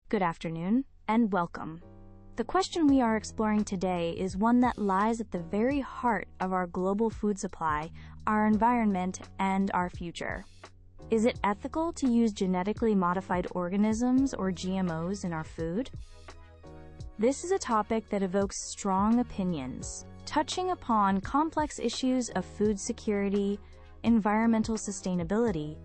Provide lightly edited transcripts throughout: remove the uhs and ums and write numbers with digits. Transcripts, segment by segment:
Good afternoon, and welcome. The question we are exploring today is one that lies at the very heart of our global food supply, our environment, and our future. Is it ethical to use genetically modified organisms or GMOs in our food? This is a topic that evokes strong opinions, touching upon complex issues of food security, environmental sustainability,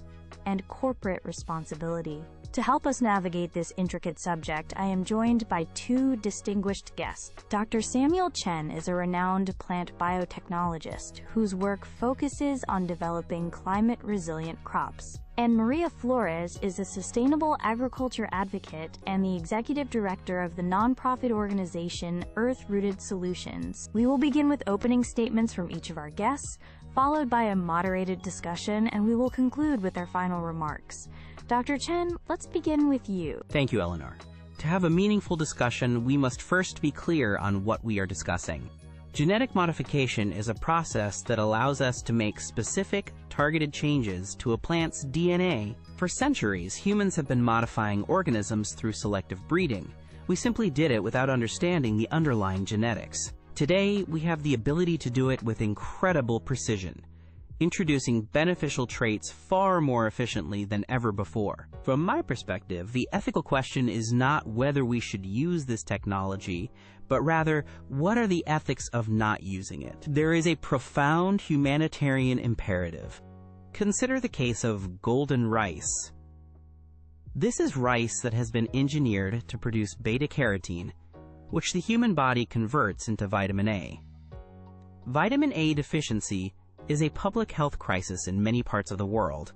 and corporate responsibility. To help us navigate this intricate subject, I am joined by two distinguished guests. Dr. Samuel Chen is a renowned plant biotechnologist whose work focuses on developing climate-resilient crops. And Maria Flores is a sustainable agriculture advocate and the executive director of the nonprofit organization Earth-Rooted Solutions. We will begin with opening statements from each of our guests, followed by a moderated discussion, and we will conclude with our final remarks. Dr. Chen, let's begin with you. Thank you, Eleanor. To have a meaningful discussion, we must first be clear on what we are discussing. Genetic modification is a process that allows us to make specific, targeted changes to a plant's DNA. For centuries, humans have been modifying organisms through selective breeding. We simply did it without understanding the underlying genetics. Today, we have the ability to do it with incredible precision, introducing beneficial traits far more efficiently than ever before. From my perspective, the ethical question is not whether we should use this technology, but rather, what are the ethics of not using it? There is a profound humanitarian imperative. Consider the case of golden rice. This is rice that has been engineered to produce beta-carotene, which the human body converts into vitamin A. Vitamin A deficiency is a public health crisis in many parts of the world,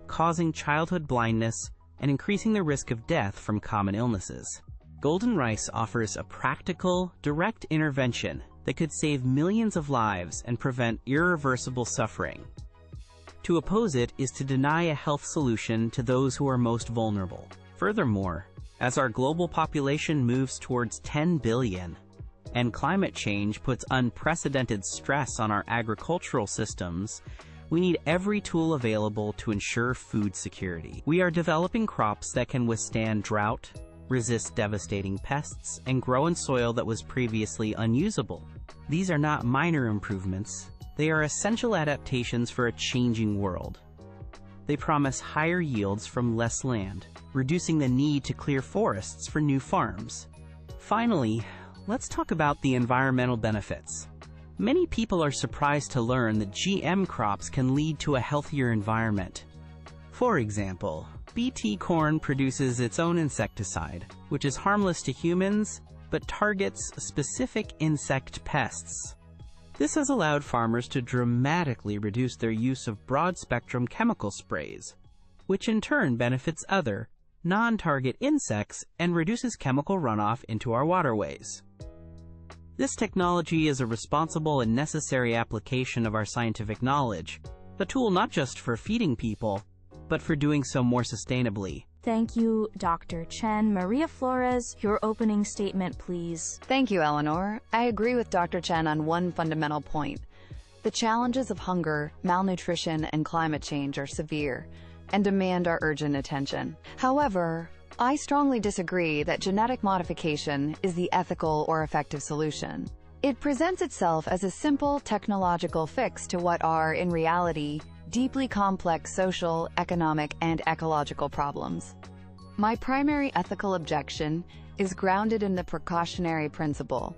causing childhood blindness and increasing the risk of death from common illnesses. Golden rice offers a practical, direct intervention that could save millions of lives and prevent irreversible suffering. To oppose it is to deny a health solution to those who are most vulnerable. Furthermore, as our global population moves towards 10 billion, and climate change puts unprecedented stress on our agricultural systems, we need every tool available to ensure food security. We are developing crops that can withstand drought, resist devastating pests, and grow in soil that was previously unusable. These are not minor improvements. They are essential adaptations for a changing world. They promise higher yields from less land, reducing the need to clear forests for new farms. Finally, let's talk about the environmental benefits. Many people are surprised to learn that GM crops can lead to a healthier environment. For example, Bt corn produces its own insecticide, which is harmless to humans, but targets specific insect pests. This has allowed farmers to dramatically reduce their use of broad-spectrum chemical sprays, which in turn benefits other, non-target insects and reduces chemical runoff into our waterways. This technology is a responsible and necessary application of our scientific knowledge, a tool not just for feeding people, but for doing so more sustainably. Thank you, Dr. Chen. Maria Flores, your opening statement, please. Thank you, Eleanor. I agree with Dr. Chen on one fundamental point. The challenges of hunger, malnutrition, and climate change are severe and demand our urgent attention. However, I strongly disagree that genetic modification is the ethical or effective solution. It presents itself as a simple technological fix to what are, in reality, deeply complex social, economic, and ecological problems. My primary ethical objection is grounded in the precautionary principle.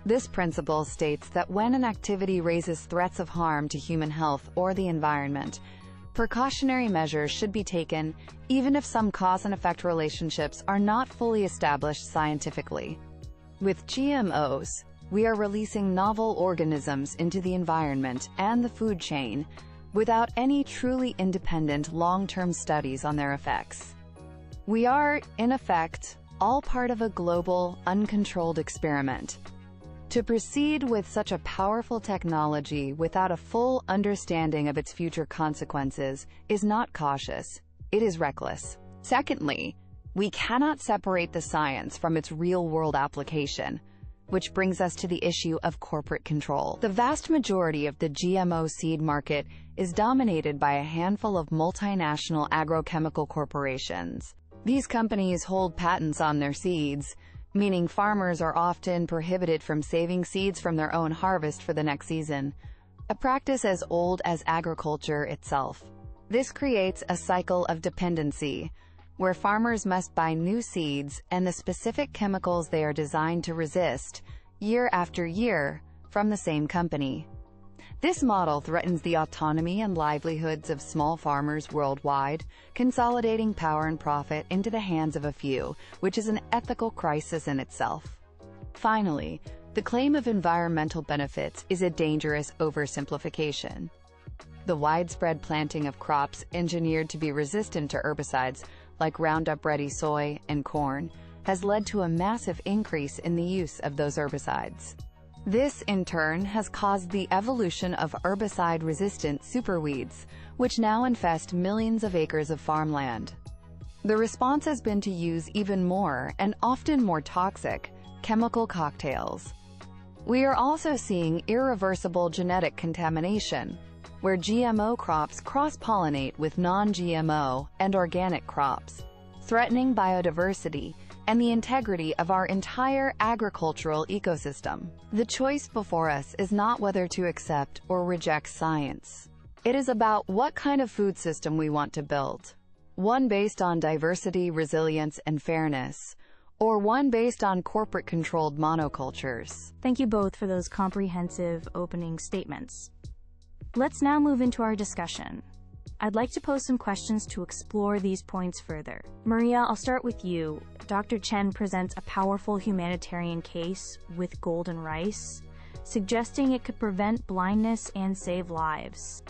This principle states that when an activity raises threats of harm to human health or the environment, precautionary measures should be taken even if some cause and effect relationships are not fully established scientifically. With GMOs, we are releasing novel organisms into the environment and the food chain without any truly independent long-term studies on their effects. We are, in effect, all part of a global, uncontrolled experiment. To proceed with such a powerful technology without a full understanding of its future consequences is not cautious, it is reckless. Secondly, we cannot separate the science from its real-world application, which brings us to the issue of corporate control. The vast majority of the GMO seed market is dominated by a handful of multinational agrochemical corporations. These companies hold patents on their seeds, meaning farmers are often prohibited from saving seeds from their own harvest for the next season, a practice as old as agriculture itself. This creates a cycle of dependency, where farmers must buy new seeds and the specific chemicals they are designed to resist, year after year, from the same company. This model threatens the autonomy and livelihoods of small farmers worldwide, consolidating power and profit into the hands of a few, which is an ethical crisis in itself. Finally, the claim of environmental benefits is a dangerous oversimplification. The widespread planting of crops engineered to be resistant to herbicides, like Roundup-Ready soy and corn, has led to a massive increase in the use of those herbicides. This, in turn, has caused the evolution of herbicide-resistant superweeds, which now infest millions of acres of farmland. The response has been to use even more, and often more toxic, chemical cocktails. We are also seeing irreversible genetic contamination, where GMO crops cross-pollinate with non-GMO and organic crops, threatening biodiversity and the integrity of our entire agricultural ecosystem. The choice before us is not whether to accept or reject science. It is about what kind of food system we want to build. One based on diversity, resilience, and fairness, or one based on corporate-controlled monocultures. Thank you both for those comprehensive opening statements. Let's now move into our discussion. I'd like to pose some questions to explore these points further. Maria, I'll start with you. Dr. Chen presents a powerful humanitarian case with golden rice, suggesting it could prevent blindness and save lives.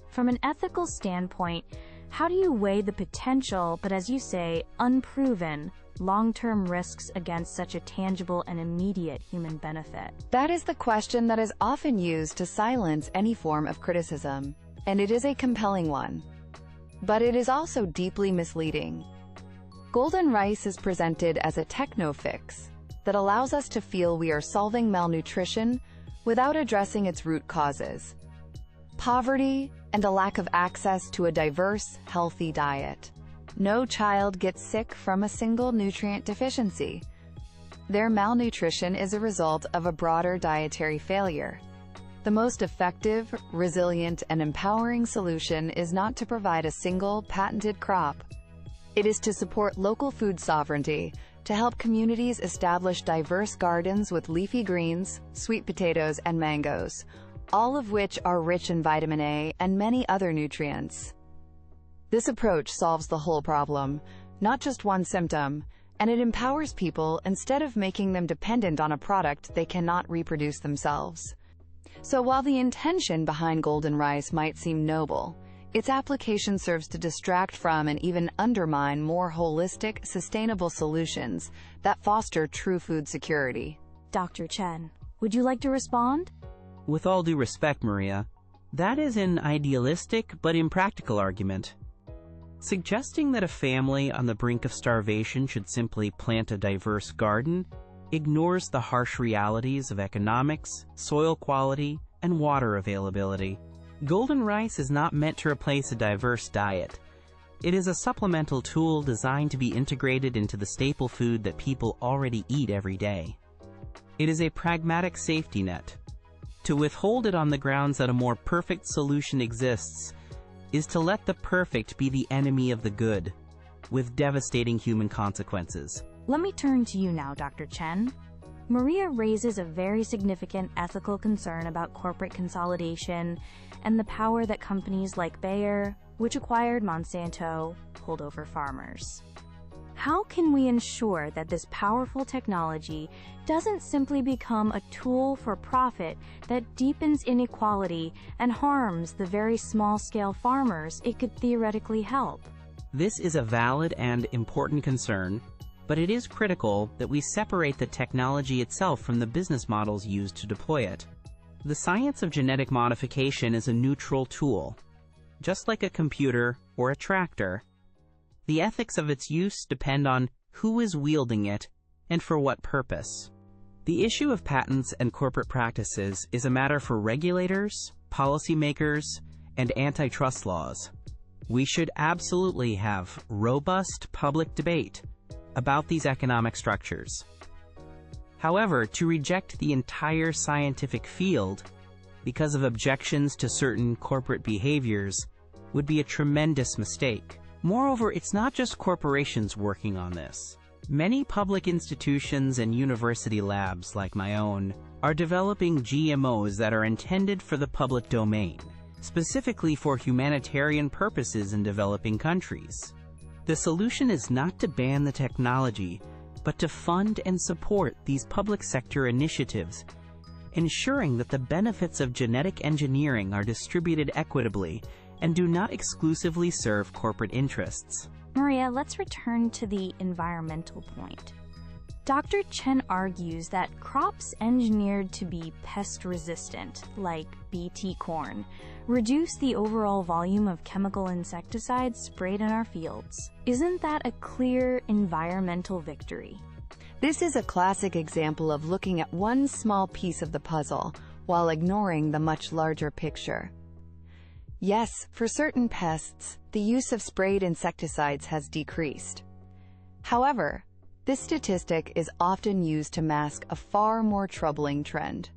From an ethical standpoint, how do you weigh the potential, but as you say, unproven, long-term risks against such a tangible and immediate human benefit? That is the question that is often used to silence any form of criticism, and it is a compelling one. But it is also deeply misleading. Golden rice is presented as a techno-fix that allows us to feel we are solving malnutrition without addressing its root causes: poverty and a lack of access to a diverse, healthy diet. No child gets sick from a single nutrient deficiency. Their malnutrition is a result of a broader dietary failure. The most effective, resilient, and empowering solution is not to provide a single, patented crop. It is to support local food sovereignty, to help communities establish diverse gardens with leafy greens, sweet potatoes, and mangoes, all of which are rich in vitamin A and many other nutrients. This approach solves the whole problem, not just one symptom, and it empowers people instead of making them dependent on a product they cannot reproduce themselves. So while the intention behind golden rice might seem noble, its application serves to distract from and even undermine more holistic, sustainable solutions that foster true food security. Dr. Chen, would you like to respond? With all due respect, Maria, that is an idealistic but impractical argument. Suggesting that a family on the brink of starvation should simply plant a diverse garden ignores the harsh realities of economics, soil quality, and water availability. Golden rice is not meant to replace a diverse diet. It is a supplemental tool designed to be integrated into the staple food that people already eat every day. It is a pragmatic safety net. To withhold it on the grounds that a more perfect solution exists is to let the perfect be the enemy of the good, with devastating human consequences. Let me turn to you now, Dr. Chen. Maria raises a very significant ethical concern about corporate consolidation and the power that companies like Bayer, which acquired Monsanto, hold over farmers. How can we ensure that this powerful technology doesn't simply become a tool for profit that deepens inequality and harms the very small-scale farmers it could theoretically help? This is a valid and important concern, but it is critical that we separate the technology itself from the business models used to deploy it. The science of genetic modification is a neutral tool. Just like a computer or a tractor, the ethics of its use depend on who is wielding it and for what purpose. The issue of patents and corporate practices is a matter for regulators, policymakers, and antitrust laws. We should absolutely have robust public debate about these economic structures. However, to reject the entire scientific field because of objections to certain corporate behaviors would be a tremendous mistake. Moreover, it's not just corporations working on this. Many public institutions and university labs, like my own, are developing GMOs that are intended for the public domain, specifically for humanitarian purposes in developing countries. The solution is not to ban the technology, but to fund and support these public sector initiatives, ensuring that the benefits of genetic engineering are distributed equitably and do not exclusively serve corporate interests. Maria, let's return to the environmental point. Dr. Chen argues that crops engineered to be pest-resistant, like Bt corn, reduce the overall volume of chemical insecticides sprayed in our fields. Isn't that a clear environmental victory? This is a classic example of looking at one small piece of the puzzle while ignoring the much larger picture. Yes, for certain pests, the use of sprayed insecticides has decreased. However, this statistic is often used to mask a far more troubling trend.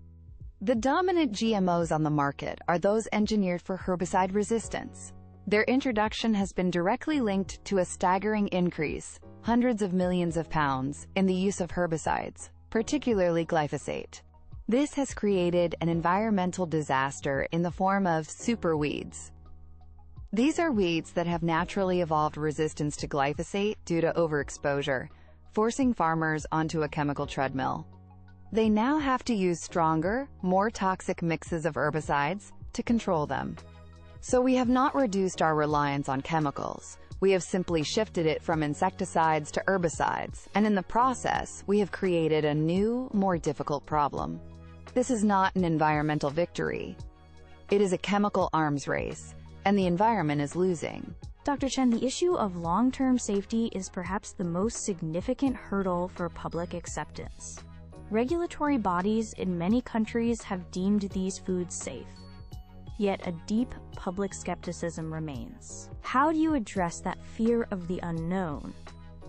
The dominant GMOs on the market are those engineered for herbicide resistance. Their introduction has been directly linked to a staggering increase, hundreds of millions of pounds, in the use of herbicides, particularly glyphosate. This has created an environmental disaster in the form of superweeds. These are weeds that have naturally evolved resistance to glyphosate due to overexposure, forcing farmers onto a chemical treadmill. They now have to use stronger, more toxic mixes of herbicides to control them. So we have not reduced our reliance on chemicals. We have simply shifted it from insecticides to herbicides, and in the process, we have created a new, more difficult problem. This is not an environmental victory. It is a chemical arms race, and the environment is losing. Dr. Chen, the issue of long-term safety is perhaps the most significant hurdle for public acceptance. Regulatory bodies in many countries have deemed these foods safe. Yet a deep public skepticism remains. How do you address that fear of the unknown?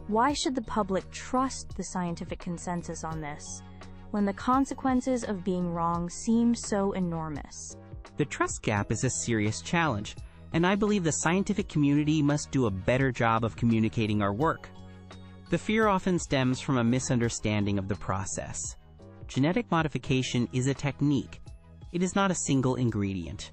Why should the public trust the scientific consensus on this, when the consequences of being wrong seem so enormous? The trust gap is a serious challenge, and I believe the scientific community must do a better job of communicating our work. The fear often stems from a misunderstanding of the process. Genetic modification is a technique. It is not a single ingredient.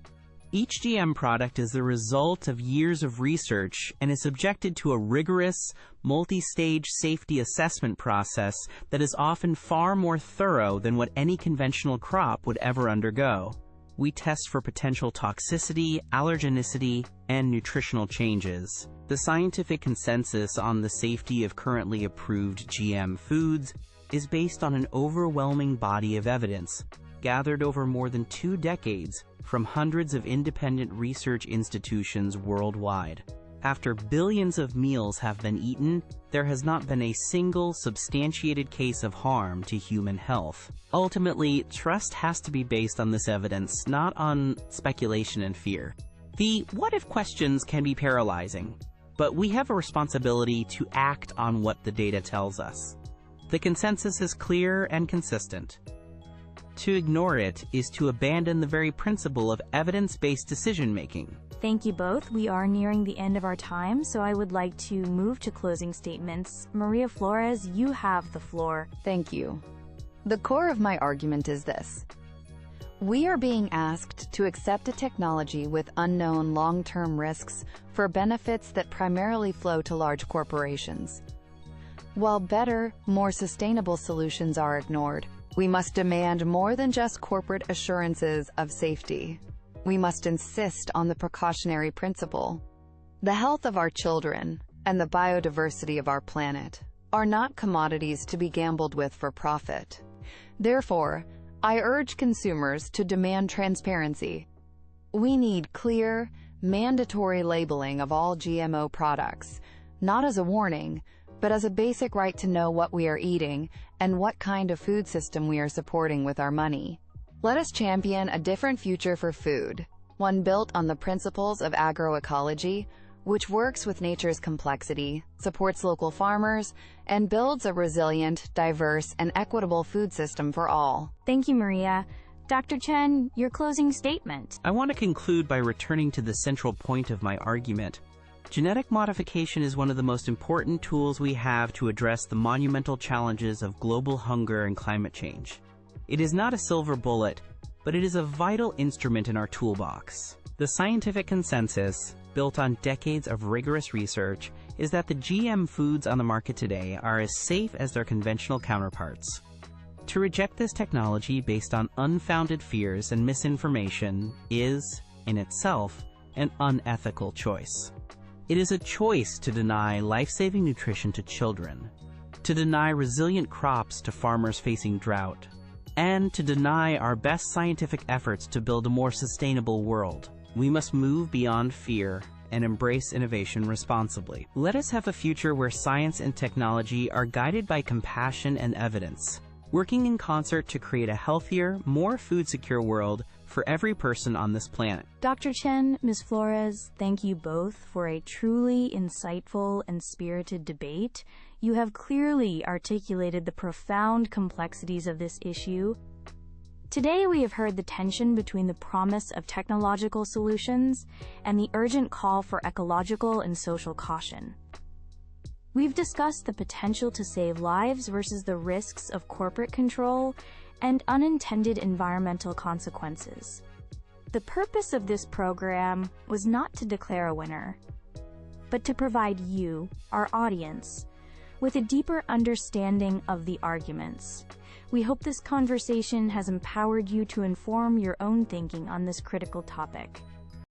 Each GM product is the result of years of research and is subjected to a rigorous, multi-stage safety assessment process that is often far more thorough than what any conventional crop would ever undergo. We test for potential toxicity, allergenicity, and nutritional changes. The scientific consensus on the safety of currently approved GM foods is based on an overwhelming body of evidence, gathered over more than 2 decades from hundreds of independent research institutions worldwide. After billions of meals have been eaten, there has not been a single substantiated case of harm to human health. Ultimately, trust has to be based on this evidence, not on speculation and fear. The what-if questions can be paralyzing, but we have a responsibility to act on what the data tells us. The consensus is clear and consistent. To ignore it is to abandon the very principle of evidence-based decision-making. Thank you both. We are nearing the end of our time, so I would like to move to closing statements. Maria Flores, you have the floor. Thank you. The core of my argument is this. We are being asked to accept a technology with unknown long-term risks for benefits that primarily flow to large corporations. While better, more sustainable solutions are ignored, we must demand more than just corporate assurances of safety. We must insist on the precautionary principle. The health of our children and the biodiversity of our planet are not commodities to be gambled with for profit. Therefore, I urge consumers to demand transparency. We need clear, mandatory labeling of all GMO products, not as a warning, but as a basic right to know what we are eating and what kind of food system we are supporting with our money. Let us champion a different future for food, one built on the principles of agroecology, which works with nature's complexity, supports local farmers, and builds a resilient, diverse, and equitable food system for all. Thank you, Maria. Dr. Chen, your closing statement. I want to conclude by returning to the central point of my argument. Genetic modification is one of the most important tools we have to address the monumental challenges of global hunger and climate change. It is not a silver bullet, but it is a vital instrument in our toolbox. The scientific consensus, built on decades of rigorous research, is that the GM foods on the market today are as safe as their conventional counterparts. To reject this technology based on unfounded fears and misinformation is, in itself, an unethical choice. It is a choice to deny life-saving nutrition to children, to deny resilient crops to farmers facing drought, and to deny our best scientific efforts to build a more sustainable world. We must move beyond fear and embrace innovation responsibly. Let us have a future where science and technology are guided by compassion and evidence, working in concert to create a healthier, more food-secure world for every person on this planet. Dr. Chen, Ms. Flores, thank you both for a truly insightful and spirited debate. You have clearly articulated the profound complexities of this issue. Today we have heard the tension between the promise of technological solutions and the urgent call for ecological and social caution. We've discussed the potential to save lives versus the risks of corporate control and unintended environmental consequences. The purpose of this program was not to declare a winner, but to provide you, our audience, with a deeper understanding of the arguments. We hope this conversation has empowered you to inform your own thinking on this critical topic.